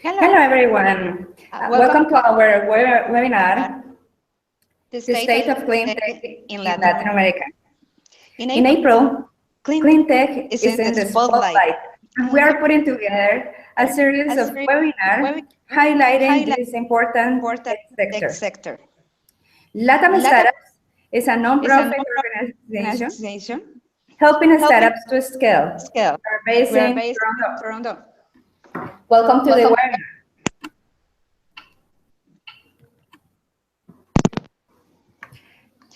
Hello everyone. Welcome to our webinar, The State of CleanTech in Latin America. In April, CleanTech is in the spotlight, and we are putting together a series of webinars highlighting this important sector. LATAM Startups is a non-profit organization helping startups to scale. We are based in Toronto. Welcome to the webinar.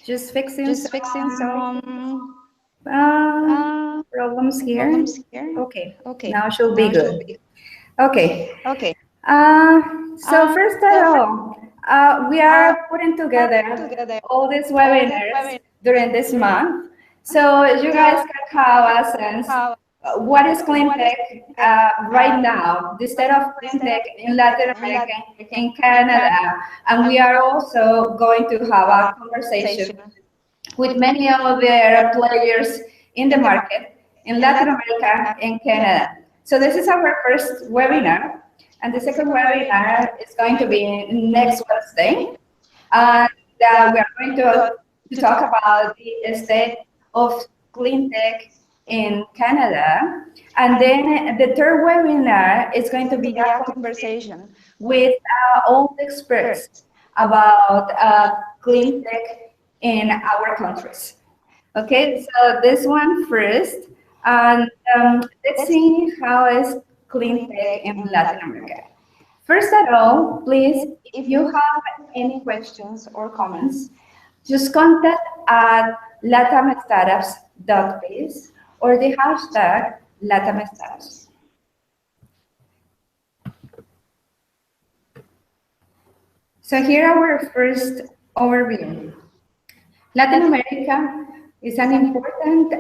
Just fixing some problems here. Okay, now should be good. Okay. So first of all, we are putting together all these webinars during this month, so you guys can have a sense what is CleanTech right now, the state of CleanTech in Latin America, in Canada, and we are also going to have a conversation with many of the players in the market in Latin America and Canada. So this is our first webinar, and the second webinar is going to be next Wednesday. And we are going to talk about the state of CleanTech in Canada. And then the third webinar is going to be a conversation with all the experts about CleanTech in our countries. Okay, so this one first, and let's see how is CleanTech in Latin America. First of all, please, if you have any questions or comments, just contact at latamstartups.biz or the hashtag latamstartups. So here our first overview. Latin America is an important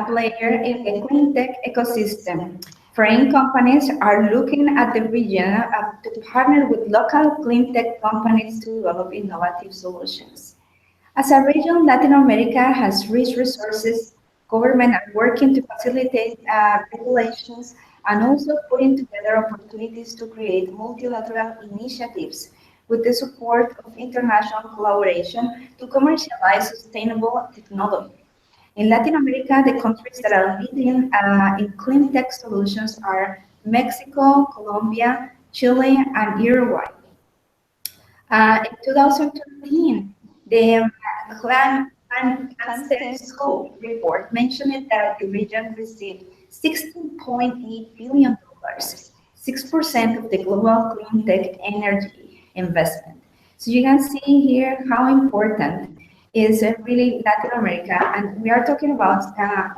player in the CleanTech ecosystem. Foreign companies are looking at the region to partner with local CleanTech companies to develop innovative solutions. As a region, Latin America has rich resources. Governments are working to facilitate regulations and also putting together opportunities to create multilateral initiatives with the support of international collaboration to commercialize sustainable technology. In Latin America, the countries that are leading in CleanTech solutions are Mexico, Colombia, Chile, and Uruguay. In 2013, the CleanTech Scope report mentioned that the region received $16.8 billion, 6% of the global CleanTech energy investment. So you can see here how important is really Latin America, and we are talking about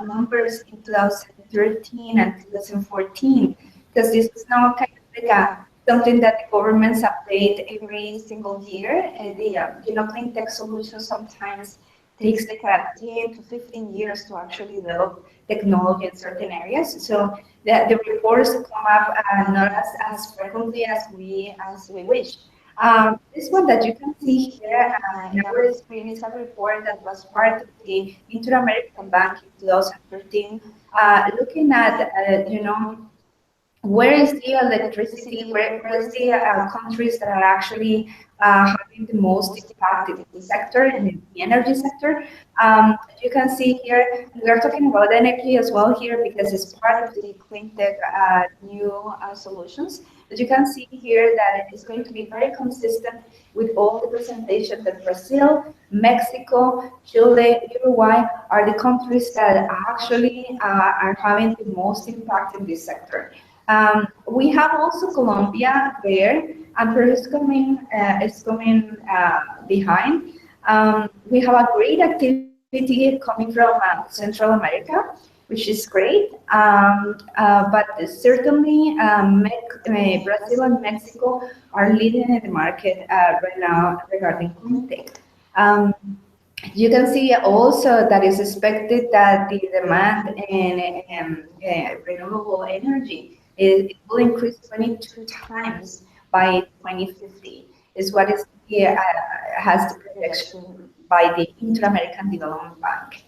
numbers in 2013 and 2014, because this is now kind of like something that the governments update every single year. CleanTech solutions sometimes takes like 10 to 15 years to actually develop technology in certain areas. So the reports come up not as frequently as we wish. This one that you can see here in our screen is a report that was part of the Inter-American Bank in 2013, looking at, where is the electricity, where is the countries that are actually having the most impact in the sector, in the energy sector. You can see here, we are talking about energy as well here because it's part of the CleanTech new solutions. But you can see here that it is going to be very consistent with all the presentation that Brazil, Mexico, Chile, Uruguay are the countries that actually are having the most impact in this sector. We have also Colombia there, and Peru is coming behind. We have a great activity coming from Central America, which is great, but certainly Brazil and Mexico are leading in the market right now regarding CleanTech. You can see also that it's expected that the demand in renewable energy will increase 22 times by 2050, is what is here, has the projection by the Inter-American Development Bank.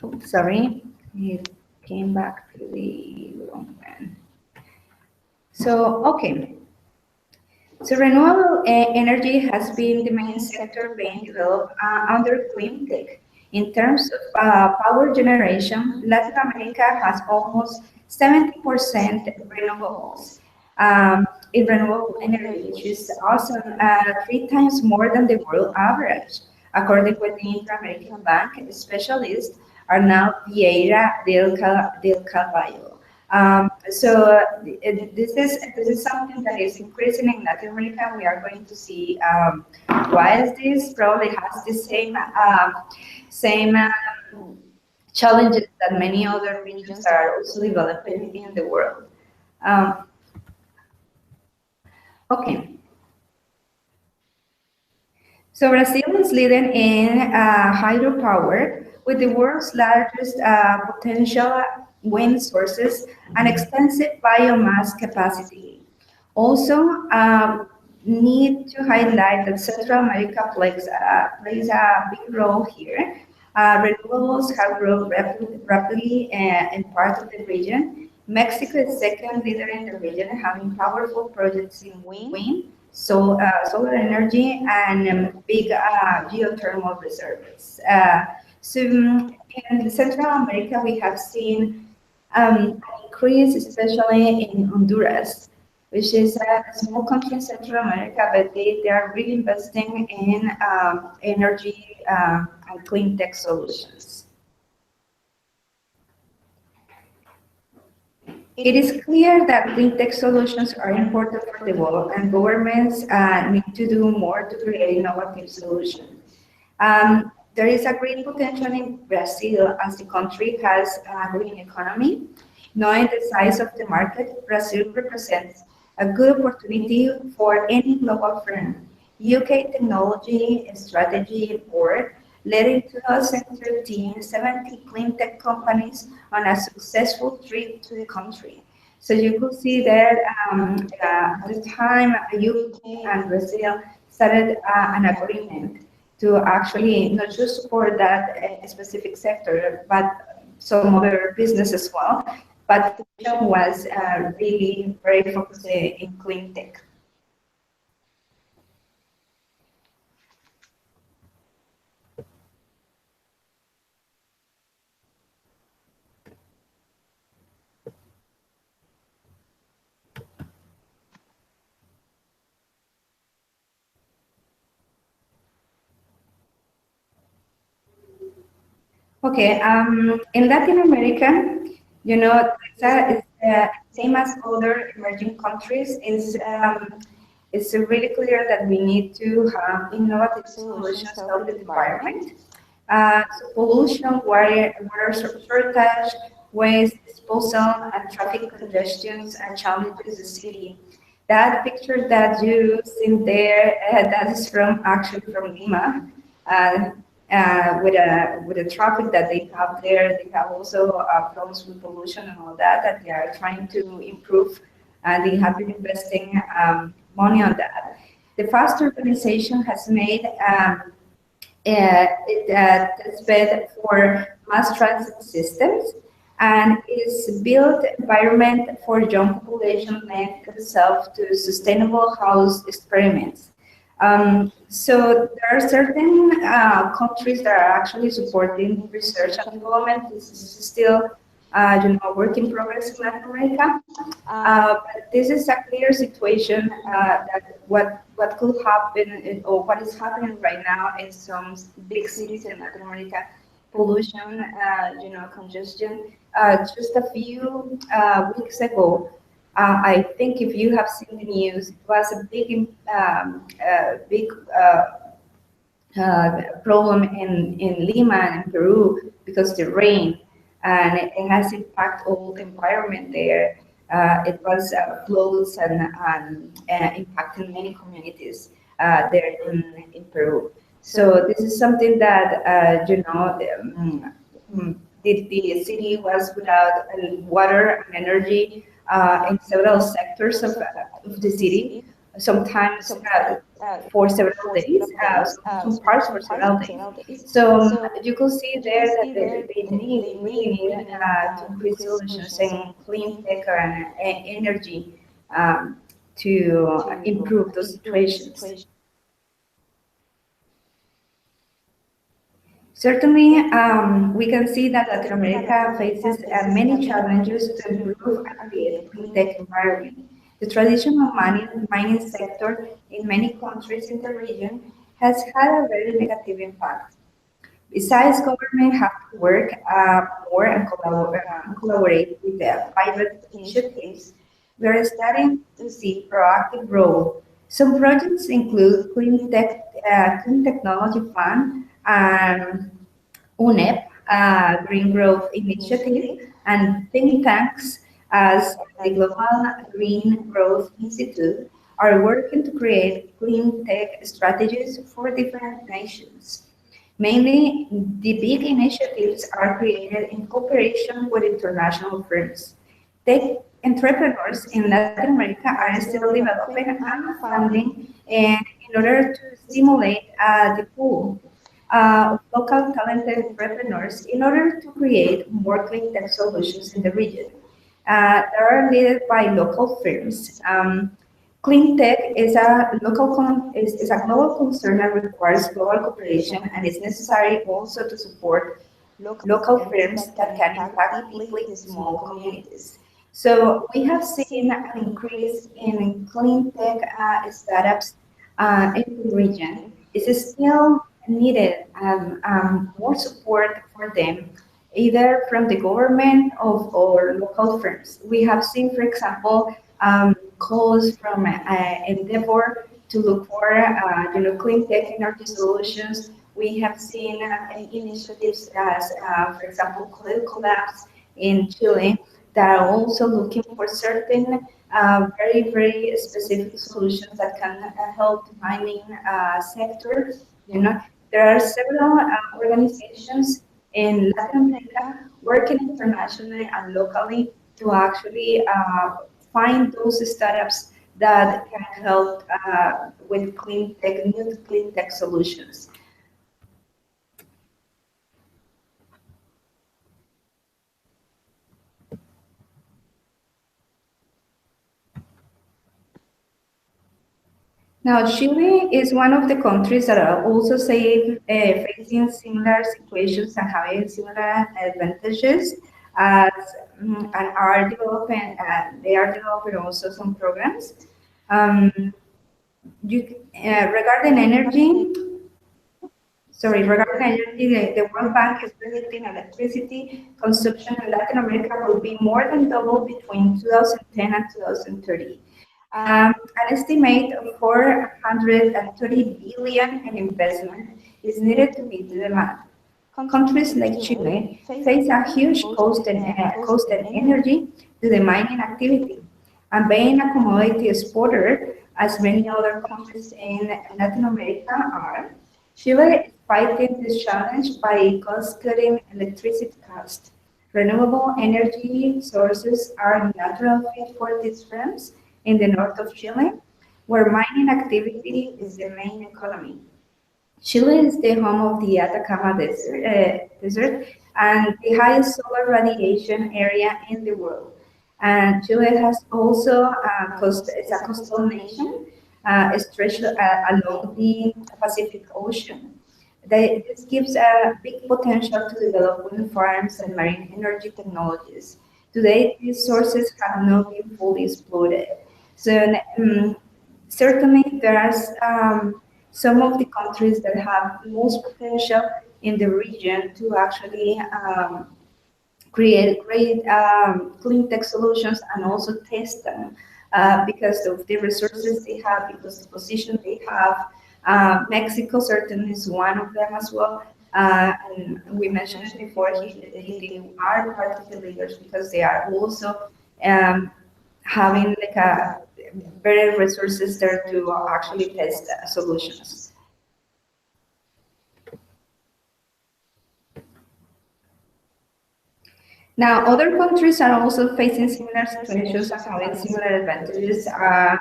Oops, sorry, it came back to the wrong one. Okay. So renewable energy has been the main sector being developed under CleanTech. In terms of power generation, Latin America has almost 70% renewables in renewable energy, which is awesome, 3 times more than the world average. According with the Inter-American Bank, specialists are now Vieira del Carvalho. This is something that is increasing in Latin America. We are going to see why is this. Probably has the same challenges that many other regions are also developing in the world. Okay. So Brazil is leading in hydropower with the world's largest potential wind sources and extensive biomass capacity. Also, need to highlight that Central America plays a big role here. Renewables have grown rapidly in part of the region. Mexico is second leader in the region, having powerful projects in wind, solar energy, and big geothermal reserves. In Central America, we have seen an increase, especially in Honduras, which is a small country in Central America, but they are really investing in energy and clean tech solutions. It is clear that clean tech solutions are important for the world, and governments need to do more to create innovative solutions. There is a great potential in Brazil as the country has a green economy. Knowing the size of the market, Brazil represents a good opportunity for any global firm. UK Technology Strategy Board led in 2013 70 clean tech companies on a successful trip to the country. So you could see that at the time, UK and Brazil started an agreement to actually not just support that specific sector, but some other business as well. But the vision was really very focused in clean tech. Okay, in Latin America, Texas is the same as other emerging countries. It's really clear that we need to have innovative solutions to help the environment. So pollution, water shortage, waste disposal, and traffic congestions and challenges the city. That picture that you see there, that is actually from Lima. Uh, with the traffic that they have there, they have also problems with pollution and all that that they are trying to improve, and they have been investing money on that. The fast urbanization has made test bed for mass transit systems and is built environment for young population lend themselves to sustainable house experiments. So there are certain countries that are actually supporting research and development. This is still, work in progress in Latin America. But this is a clear situation that what could happen or what is happening right now in some big cities in Latin America. Pollution, congestion. Just a few weeks ago, I think if you have seen the news, it was a big problem in Lima and in Peru because the rain, and it has impacted all the environment there. It was floods and impacting many communities there in Peru. So this is something that the city was without water and energy in several sectors of the city, sometimes for several days, some parts for several days. So you could see there that they really need to increase solutions in clean tech and energy to improve those situations. Certainly, we can see that Latin America faces many challenges to improve and create clean tech environment. The traditional mining sector in many countries in the region has had a very negative impact. Besides, government have to work more and collaborate with the private initiatives. We are starting to see proactive role. Some projects include Clean Technology Fund and UNEP, Green Growth Initiative, and think tanks as the Global Green Growth Institute are working to create clean tech strategies for different nations. Mainly, the big initiatives are created in cooperation with international firms. Tech entrepreneurs in Latin America are still developing and funding in order to stimulate the pool of local talented entrepreneurs in order to create more clean tech solutions in the region. They are led by local firms. Clean tech is is a global concern and requires global cooperation, and is necessary also to support local firms that can impact deeply in small communities. So we have seen an increase in clean tech startups in the region. It's still needed more support for them, either from the government or local firms. We have seen, for example, calls from Endeavor to look for clean tech energy solutions. We have seen initiatives as, for example, Collabs in Chile that are also looking for certain very specific solutions that can help the mining sector. You know, there are several organizations in Latin America working internationally and locally to actually find those startups that can help with new clean tech solutions. Now, Chile is one of the countries that are also facing similar situations and having similar advantages as, and are developing, they are developing also some programs. Regarding energy, the World Bank is predicting electricity consumption in Latin America will be more than double between 2010 and 2030. An estimate of 430 billion in investment is needed to meet the demand. Countries like Chile face a huge cost in energy to the mining activity. And being a commodity exporter, as many other countries in Latin America are, Chile is fighting this challenge by cost-cutting electricity costs. Renewable energy sources are a natural fit for these firms in the north of Chile, where mining activity is the main economy. Chile is the home of the Atacama Desert and the highest solar radiation area in the world. And Chile has also it's a coastal nation stretched along the Pacific Ocean. This gives a big potential to develop wind farms and marine energy technologies. Today, these sources have not been fully exploited. So certainly there are some of the countries that have most potential in the region to actually create great clean tech solutions and also test them because of the resources they have, because the position they have. Mexico certainly is one of them as well. And we mentioned it before, they are part of the leaders because they are also having like a better resources there to actually test solutions. Now, other countries are also facing similar situations and having similar advantages. Are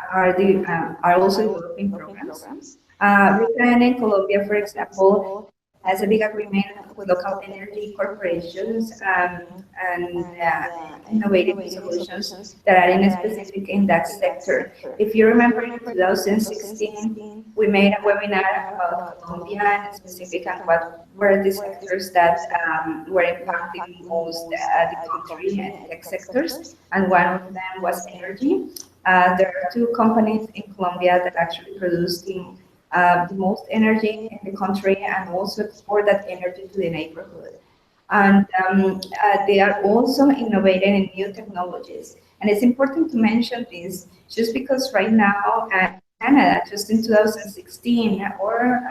also developing programs. Ukraine and Colombia, for example, has a big agreement with local energy corporations and innovative solutions that are in specific in that sector. If you remember, in 2016, we made a webinar about Colombia and specific and what were the sectors that were impacting most the country and tech sectors, and one of them was energy. There are two companies in Colombia that actually produce the most energy in the country and also export that energy to the neighborhood. And they are also innovating in new technologies. And it's important to mention this just because right now in Canada, just in 2016, or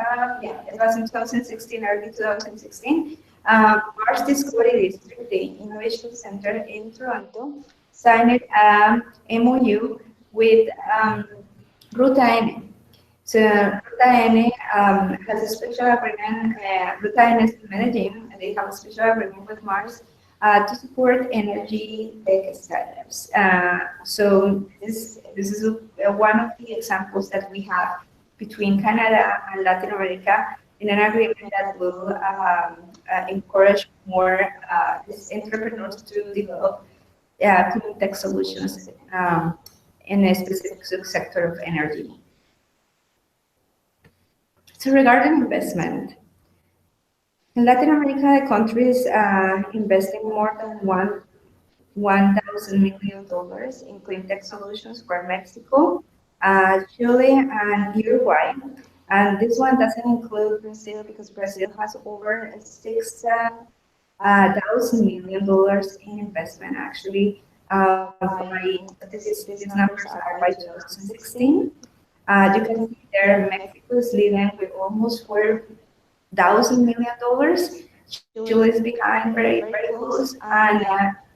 yeah, it was in 2016, early 2016, Mars Discovery District, the Innovation Center in Toronto, signed an MOU with Ruta N. So Ruta N has a special agreement, Ruta N is in Medellin, and they have a special agreement with Mars to support energy tech startups. So this is one of the examples that we have between Canada and Latin America in an agreement that will encourage more these entrepreneurs to develop clean tech solutions in a specific sector of energy. So regarding investment, in Latin America, the countries investing more than $1,000 million in clean tech solutions for Mexico, Chile, and Uruguay. And this one doesn't include Brazil because Brazil has over $6,000 million in investment. Actually, these numbers are by 2016. You can see there Mexico is leading with almost $4,000 million. Chile is behind, very close, and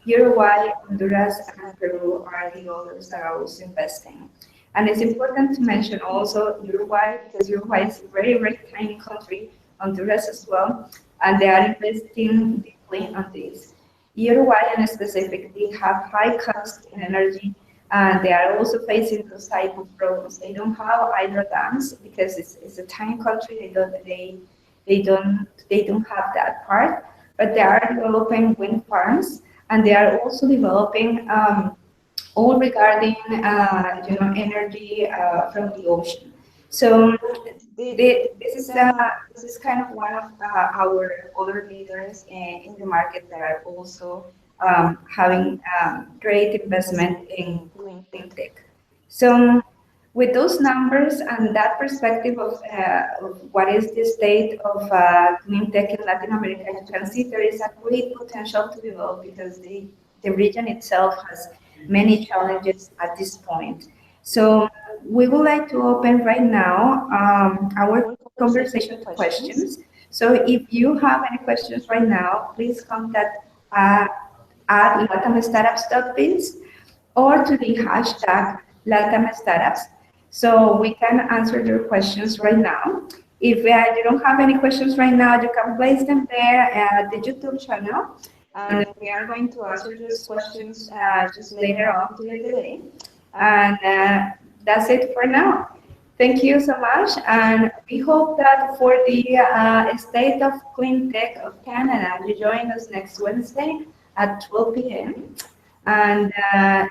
Uruguay, Honduras, and Peru are the others that are also investing. And it's important to mention also Uruguay, because Uruguay is a very tiny country, Honduras as well, and they are investing deeply on this. Uruguay in specific, they have high cost in energy, and they are also facing those type of problems. They don't have either dams because it's a tiny country. They don't have that part, but they are developing wind farms, and they are also developing all regarding energy from the ocean. So this is kind of one of our other leaders in the market that are also having great investment in clean tech. So with those numbers and that perspective of what is the state of clean tech in Latin America, you can see there is a great potential to develop because the region itself has many challenges at this point. So we would like to open right now our conversation to questions. So if you have any questions right now, please contact at latamstartups.biz or to the hashtag latamstartups. So we can answer your questions right now. If you don't have any questions right now, you can place them there at the YouTube channel. And we are going to answer those questions just later on during the day. And that's it for now. Thank you so much. And we hope that for the State of Clean Tech of Canada, you join us next Wednesday at 12 p.m. And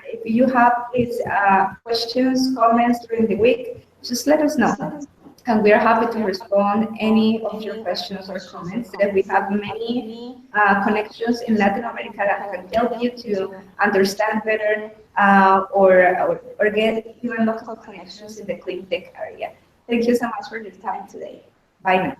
if you have please questions, comments during the week, just let us know. And we are happy to respond any of your questions or comments. That we have many connections in Latin America that can help you to understand better or get even local connections in the clean tech area. Thank you so much for your time today. Bye now.